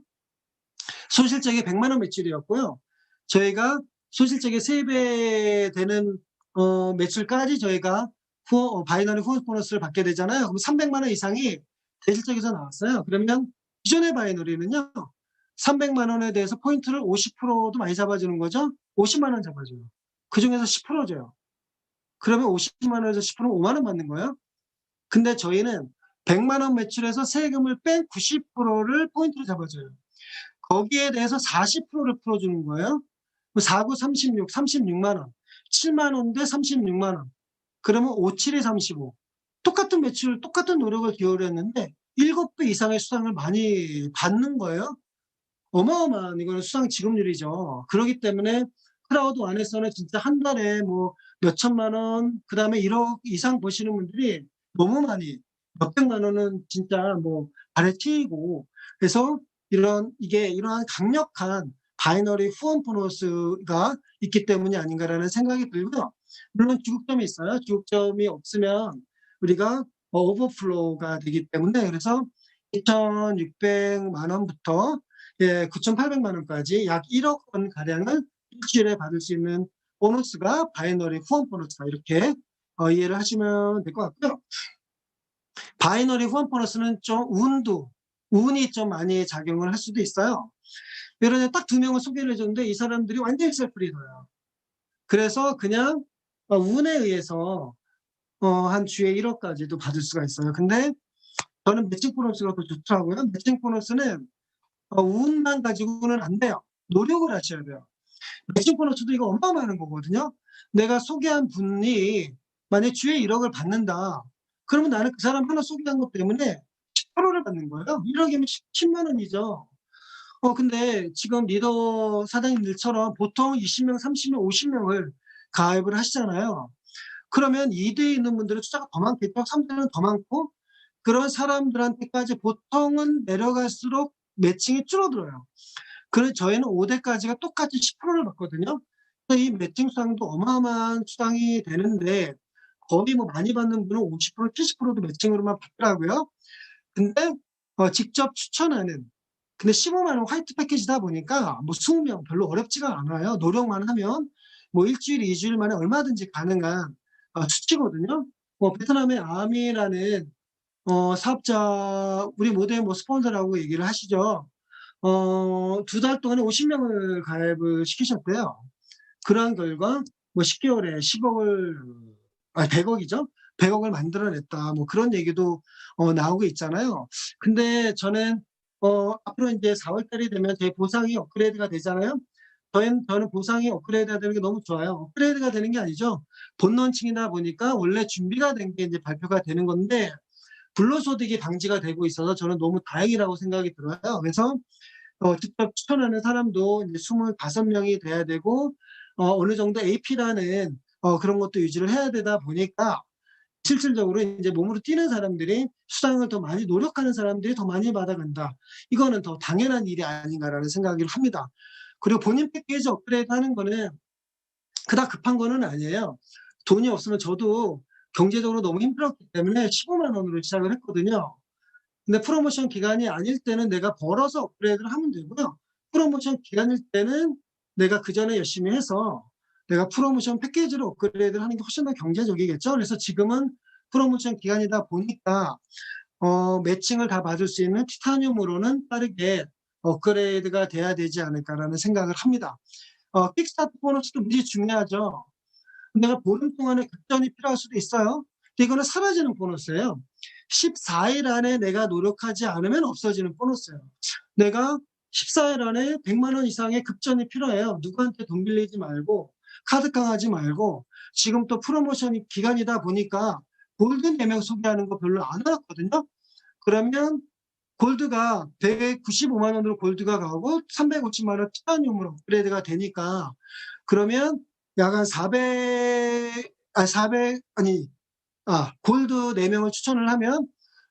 소실적이 100만 원 매출이었고요. 저희가 소실적의 3배 되는 매출까지 저희가 바이너리 후원 보너스를 받게 되잖아요. 그럼 300만 원 이상이 대실적에서 나왔어요. 그러면 기존의 바이너리는요, 300만 원에 대해서 포인트를 50%도 많이 잡아주는 거죠. 50만 원 잡아줘요. 그 중에서 10% 줘요. 그러면 50만 원에서 10%는 5만 원 받는 거예요. 근데 저희는 100만 원 매출에서 세금을 뺀 90%를 포인트로 잡아줘요. 거기에 대해서 40%를 풀어주는 거예요. 4, 9, 36, 36만 원. 7만 원 대 36만 원. 그러면 5, 7이 35. 똑같은 매출, 똑같은 노력을 기울였는데 7배 이상의 수당을 많이 받는 거예요. 어마어마한 이거는 수당 지급률이죠. 그렇기 때문에 크라우드 안에서는 진짜 한 달에 뭐 몇천만 원, 그다음에 1억 이상 버시는 분들이 너무 많이, 몇백만 원은 진짜 뭐 발에 튀고. 그래서 이러한 강력한 바이너리 후원 보너스가 있기 때문이 아닌가라는 생각이 들고요. 물론 기국점이 있어요. 기국점이 없으면 우리가 오버플로우가 되기 때문에, 그래서 2,600만 원부터 9,800만 원까지 약 1억 원 가량을 일주일에 받을 수 있는 보너스가 바이너리 후원 보너스다, 이렇게 이해를 하시면 될 것 같고요. 바이너리 후원 보너스는 좀 운이 좀 많이 작용을 할 수도 있어요. 예를 들어 딱 2명을 소개를 해줬는데 이 사람들이 완전히 셀프 리더예요. 그래서 그냥 운에 의해서 한 주에 1억까지도 받을 수가 있어요. 근데 저는 매칭 보너스가 더 좋더라고요. 매칭 보너스는 운만 가지고는 안 돼요. 노력을 하셔야 돼요. 매칭 보너스도 이거 어마어마한 거거든요. 내가 소개한 분이 만약에 주에 1억을 받는다. 그러면 나는 그 사람 하나 소개한 것 때문에 10%를 받는 거예요. 1억이면 10만 원이죠. 근데 지금 리더 사장님들처럼 보통 20명, 30명, 50명을 가입을 하시잖아요. 그러면 2대에 있는 분들은 숫자가 더 많겠죠. 3대는 더 많고, 그런 사람들한테까지 보통은 내려갈수록 매칭이 줄어들어요. 그래서 저희는 5대까지가 똑같이 10%를 받거든요. 그래서 이 매칭 수당도 어마어마한 수당이 되는데, 거의 뭐 많이 받는 분은 50%, 70%도 매칭으로만 받더라고요. 근데 직접 추천하는, 근데 15만 원 화이트 패키지다 보니까 뭐 20명 별로 어렵지가 않아요. 노력만 하면 뭐 일주일, 2주일 만에 얼마든지 가능한 수치거든요. 베트남의 아미라는 사업자, 우리 모델 뭐 스폰서라고 얘기를 하시죠. 2달 동안에 50명을 가입을 시키셨대요. 그러한 결과 뭐 10개월에 10억을, 100억이죠. 100억을 만들어냈다. 뭐 그런 얘기도 나오고 있잖아요. 근데 저는 앞으로 이제 4월 달이 되면 제 보상이 업그레이드가 되잖아요. 저는 보상이 업그레이드가 되는 게 너무 좋아요. 업그레이드가 되는 게 아니죠. 본론칭이다 보니까 원래 준비가 된 게 이제 발표가 되는 건데, 불로소득이 방지가 되고 있어서 저는 너무 다행이라고 생각이 들어요. 그래서 직접 추천하는 사람도 이제 25명이 돼야 되고, 어느 정도 AP라는 그런 것도 유지를 해야 되다 보니까 실질적으로 이제 몸으로 뛰는 사람들이, 수당을 더 많이 노력하는 사람들이 더 많이 받아간다. 이거는 더 당연한 일이 아닌가라는 생각을 합니다. 그리고 본인 패키지 업그레이드 하는 거는 그닥 급한 거는 아니에요. 돈이 없으면 저도 경제적으로 너무 힘들었기 때문에 15만 원으로 시작을 했거든요. 근데 프로모션 기간이 아닐 때는 내가 벌어서 업그레이드를 하면 되고요. 프로모션 기간일 때는 내가 그전에 열심히 해서 내가 프로모션 패키지로 업그레이드를 하는 게 훨씬 더 경제적이겠죠. 그래서 지금은 프로모션 기간이다 보니까 매칭을 다 받을 수 있는 티타늄으로는 빠르게 업그레이드가 돼야 되지 않을까라는 생각을 합니다. 킥스타트 보너스도 무지 중요하죠. 내가 보름 동안에 급전이 필요할 수도 있어요. 근데 이거는 사라지는 보너스예요. 14일 안에 내가 노력하지 않으면 없어지는 보너스예요. 내가 14일 안에 100만 원 이상의 급전이 필요해요. 누구한테 돈 빌리지 말고 카드 강하지 말고 지금 또 프로모션 기간이다 보니까 골드 4명 소개하는 거 별로 안 하거든요. 그러면 골드가 195만 원으로 골드가 가고 350만 원 티타늄으로 업그레이드가 되니까 그러면 약 한 400 골드 4명을 추천을 하면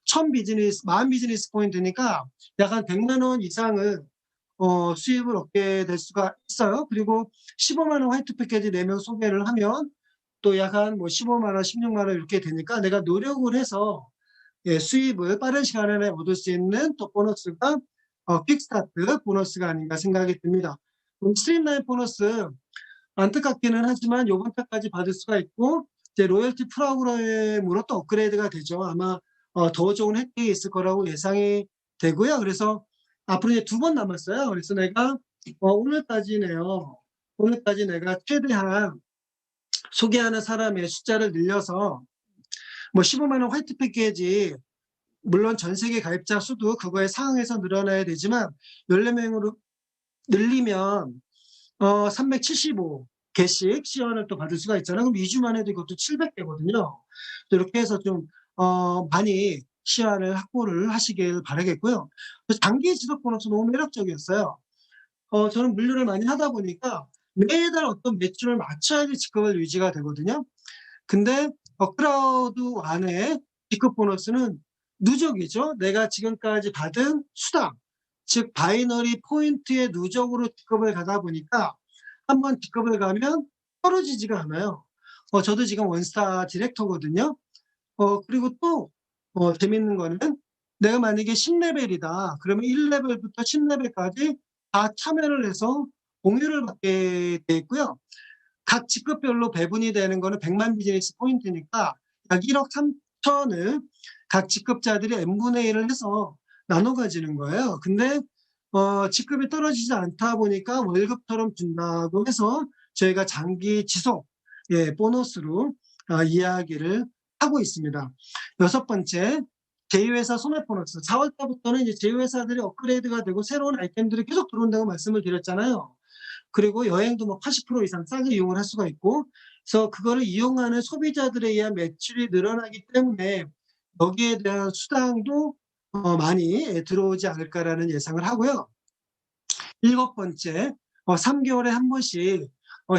1000 비즈니스 포인트니까 약 한 100만 원 이상을 수입을 얻게 될 수가 있어요. 그리고 15만 원 화이트 패키지 4명 소개를 하면 또 약 한 15만 원, 16만 원 이렇게 되니까 내가 노력을 해서 수입을 빠른 시간 안에 얻을 수 있는 또 보너스가 킥스타트 보너스가 아닌가 생각이 듭니다. 스트림라인 보너스 안타깝기는 하지만 요번 달까지 받을 수가 있고 이제 로열티 프로그램으로 또 업그레이드가 되죠. 아마 더 좋은 혜택이 있을 거라고 예상이 되고요. 그래서 앞으로 이제 2번 남았어요. 그래서 내가 오늘까지네요. 오늘까지 내가 최대한 소개하는 사람의 숫자를 늘려서 15만 원 화이트 패키지 물론 전 세계 가입자 수도 그거에 상응해서 늘어나야 되지만 14명으로 늘리면 375개씩 시연을 또 받을 수가 있잖아요. 그럼 2주만 해도 이것도 700개거든요. 이렇게 해서 좀 많이 시연을 확보를 하시길 바라겠고요. 장기 지속 보너스 너무 매력적이었어요. 저는 물류를 많이 하다 보니까 매달 어떤 매출을 맞춰야지 직급을 유지가 되거든요. 근데 크라우드 안에 직급 보너스는 누적이죠. 내가 지금까지 받은 수당, 즉 바이너리 포인트의 누적으로 직급을 가다 보니까 한번 직급을 가면 떨어지지가 않아요. 저도 지금 원스타 디렉터거든요. 그리고 또 재밌는 거는 내가 만약에 10레벨이다. 그러면 1레벨부터 10레벨까지 다 참여를 해서 공유를 받게 돼 있고요. 각 직급별로 배분이 되는 거는 100만 비즈니스 포인트니까 약 1억 3천을 각 직급자들이 n분의 1을 해서 나눠 가지는 거예요. 근데 직급이 떨어지지 않다 보니까 월급처럼 준다고 해서 저희가 장기 지속 보너스로 이야기를 하고 있습니다. 6번째, 제휴회사 소매 보너스. 4월 달부터는 이제 제휴회사들이 업그레이드가 되고 새로운 아이템들이 계속 들어온다고 말씀을 드렸잖아요. 그리고 여행도 80% 이상 싸게 이용을 할 수가 있고, 그래서 그거를 이용하는 소비자들에 의한 매출이 늘어나기 때문에 여기에 대한 수당도 많이 들어오지 않을까라는 예상을 하고요. 7번째, 3개월에 한 번씩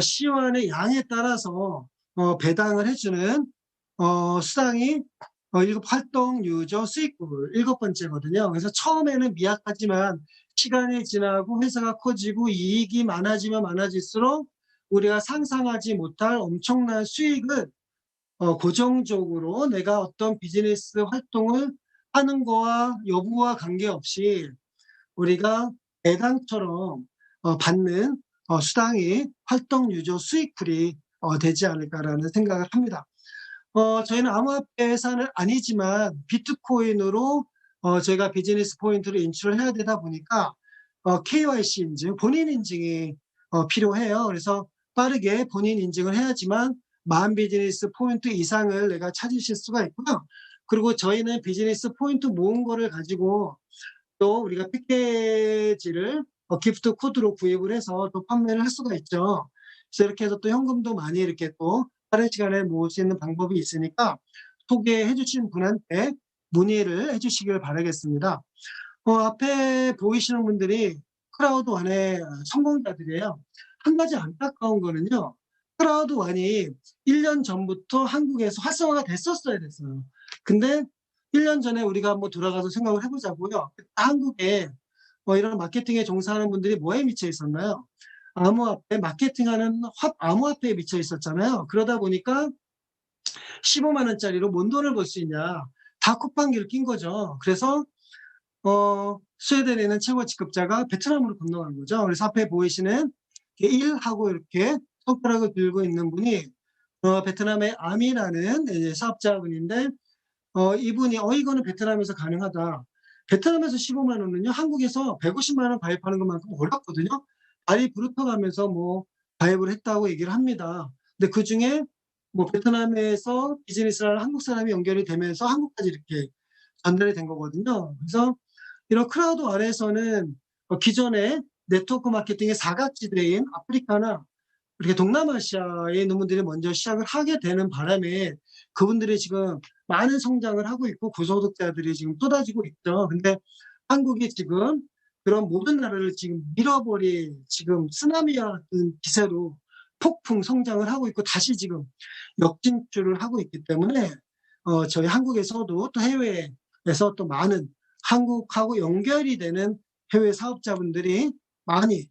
시연의 양에 따라서 배당을 해주는 수당이 활동 유저 수익률 7번째거든요. 그래서 처음에는 미약하지만 시간이 지나고 회사가 커지고 이익이 많아지면 많아질수록 우리가 상상하지 못할 엄청난 수익을 고정적으로 내가 어떤 비즈니스 활동을 하는 거와 여부와 관계없이 우리가 배당처럼 받는 수당이 활동 유저 수익풀이 되지 않을까라는 생각을 합니다. 저희는 암호화폐 회사는 아니지만 비트코인으로 저희가 비즈니스 포인트를 인출을 해야 되다 보니까 KYC 인증, 본인 인증이 필요해요. 그래서 빠르게 본인 인증을 해야지만 10,000 비즈니스 포인트 이상을 내가 찾으실 수가 있고요. 그리고 저희는 비즈니스 포인트 모은 거를 가지고 또 우리가 패키지를 기프트 코드로 구입을 해서 또 판매를 할 수가 있죠. 그래서 이렇게 해서 또 현금도 많이 이렇게 또 빠른 시간에 모을 수 있는 방법이 있으니까 소개해 주신 분한테 문의를 해 주시길 바라겠습니다. 앞에 보이시는 분들이 크라우드 원의 성공자들이에요. 한 가지 안타까운 거는요. 크라우드 원이 1년 전부터 한국에서 활성화가 됐어요. 근데 1년 전에 우리가 한번 돌아가서 생각을 해보자고요. 한국에 이런 마케팅에 종사하는 분들이 뭐에 미쳐 있었나요? 암호화폐, 마케팅하는 암호화폐에 미쳐 있었잖아요. 그러다 보니까 15만 원짜리로 뭔 돈을 벌 수 있냐. 다 쿠팡기를 낀 거죠. 그래서 스웨덴에 있는 최고 직급자가 베트남으로 건너간 거죠. 그래서 앞에 보이시는 1하고 이렇게 손가락을 들고 있는 분이 베트남의 아미라는 사업자분인데 이분이 이거는 베트남에서 가능하다. 베트남에서 15만 원은요, 한국에서 150만 원 가입하는 것만큼 어렵거든요. 발이 부르터가면서 뭐 가입을 했다고 얘기를 합니다. 근데 그중에 뭐 베트남에서 비즈니스를 하는 한국 사람이 연결이 되면서 한국까지 이렇게 전달이 된 거거든요. 그래서 이런 크라우드 안에서는 기존에 네트워크 마케팅의 사각지대인 아프리카나 이렇게 동남아시아에 있는 분들이 먼저 시작을 하게 되는 바람에 그분들이 지금 많은 성장을 하고 있고 고소득자들이 지금 쏟아지고 있죠. 근데 한국이 지금 그런 모든 나라를 지금 밀어버릴 지금 쓰나미와 같은 기세로 폭풍 성장을 하고 있고 다시 지금 역진출을 하고 있기 때문에 저희 한국에서도 또 해외에서 또 많은 한국하고 연결이 되는 해외 사업자분들이 많이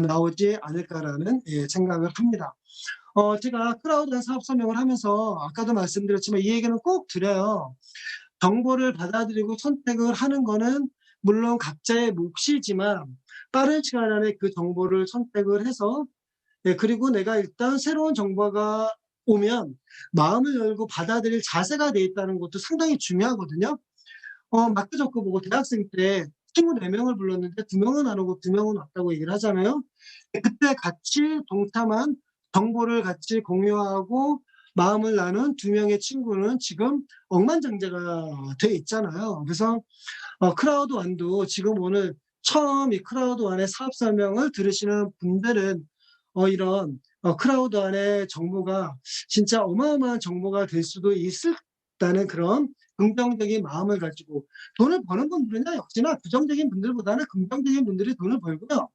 나오지 않을까라는 생각을 합니다. 제가 크라우드 사업 설명을 하면서 아까도 말씀드렸지만 이 얘기는 꼭 드려요. 정보를 받아들이고 선택을 하는 거는 물론 각자의 몫이지만 빠른 시간 안에 그 정보를 선택을 해서 그리고 내가 일단 새로운 정보가 오면 마음을 열고 받아들일 자세가 돼 있다는 것도 상당히 중요하거든요. 마크 저커버그 대학생 때 친구 4명을 불렀는데 2명은 안 오고 2명은 왔다고 얘기를 하잖아요. 그때 같이 동참한 정보를 같이 공유하고 마음을 나눈 2명의 친구는 지금 억만장자가 돼 있잖아요. 그래서 크라우드 완도 지금 오늘 처음 이 크라우드 완의 사업 설명을 들으시는 분들은 이런 크라우드 완의 정보가 진짜 어마어마한 정보가 될 수도 있다는 그런 긍정적인 마음을 가지고 돈을 버는 분들은요 역시나 부정적인 분들보다는 긍정적인 분들이 돈을 벌고요.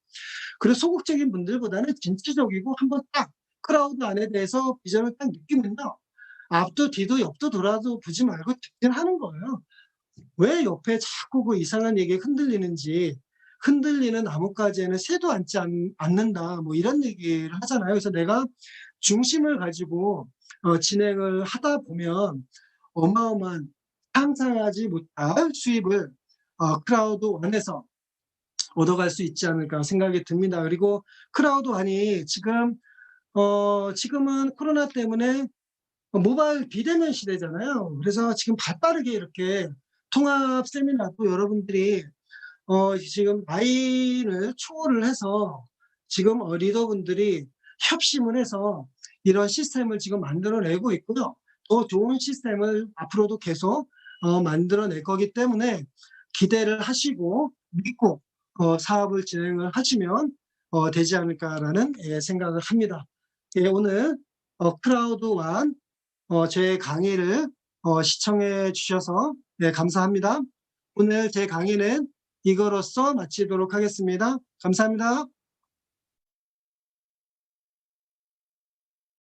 그리고 소극적인 분들보다는 진취적이고 한번 딱 크라우드 안에 대해서 비전을 딱 느끼면요. 앞도 뒤도 옆도 돌아도 보지 말고 직진하는 거예요. 왜 옆에 자꾸 그 이상한 얘기에 흔들리는지, 흔들리는 나뭇가지에는 새도 앉지 않는다. 뭐 이런 얘기를 하잖아요. 그래서 내가 중심을 가지고 진행을 하다 보면 어마어마한 상상하지 못할 수입을 크라우드 원에서 얻어갈 수 있지 않을까 생각이 듭니다. 그리고 크라우드 원이 지금은 코로나 때문에 모바일 비대면 시대잖아요. 그래서 지금 발빠르게 이렇게 통합 세미나도 여러분들이 지금 나이를 초월을 해서 지금 리더분들이 협심을 해서 이런 시스템을 지금 만들어내고 있고요. 더 좋은 시스템을 앞으로도 계속 만들어낼 거기 때문에 기대를 하시고 믿고 사업을 진행을 하시면 되지 않을까라는 생각을 합니다. 오늘 크라우드 완 제 강의를 시청해 주셔서 감사합니다. 오늘 제 강의는 이거로써 마치도록 하겠습니다. 감사합니다.